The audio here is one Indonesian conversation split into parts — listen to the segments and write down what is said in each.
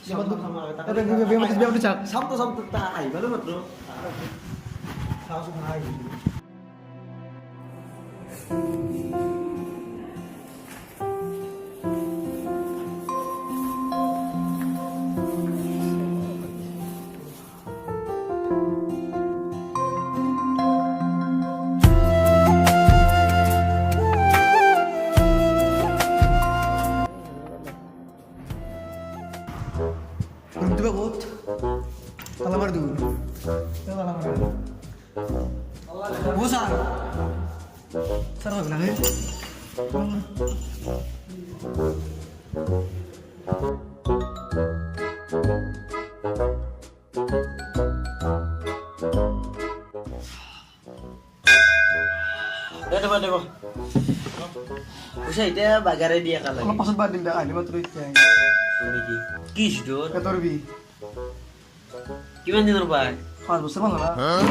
Sama-sama. Biar cak. Sama-sama tayo. Baru bro. Langsung aja. Belum tiba bot. Alamar dulu. Alamar dulu. Bosan. Sarap bilang ya. Dewa. Usai dia bagare dia kalau. Kalau pasal badim dah ada betul itu. Kiss dor. Kator bi. Gimana nih Pak? Pas besar mana lah?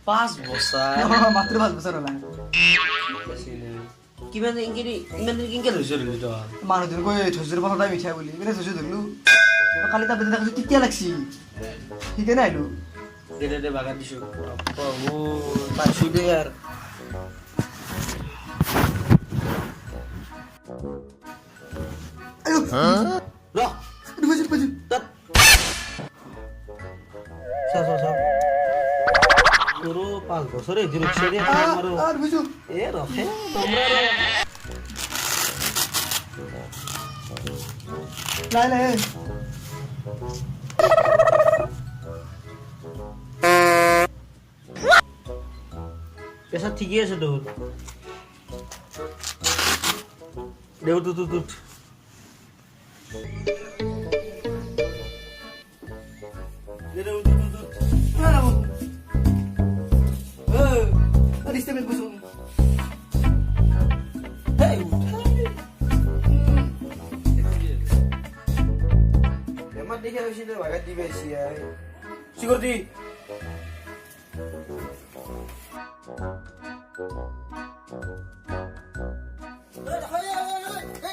Pas bosan. Matri pas besar lah. Gimana ini harus dulu. Mana tuh gue jujur pas udah bicara boleh. Kita jujur dulu. Kali tapi tidak jujur tiga lagi. Tiga nih lu. Dia bakal disuruh. Apa? Pas sudah ya. Ayo. Loh, Aduh baju. tet. So. Guru pas sore jeruk sore maru. Aduh baju. Roh, nomor. Lai. Biasa tiga sedut. Dewa tutut. Mana bu? Tadi istimewa busuk. Hei. Emang dia harus ini bagat di besi ya. Sigurdi.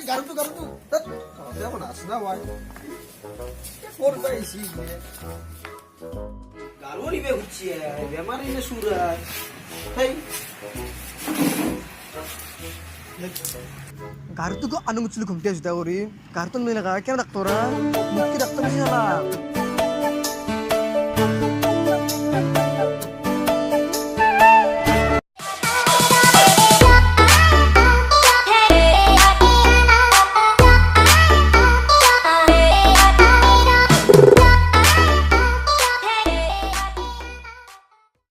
Garutu. Dia mana asna wai. Forda isi. Garu ni be uci ya. Dia mari ni surat. Hei. Garutu kok anu muncul gumti aja ori. Garutu mana kaya doktora? Mungkin dokter sih lah.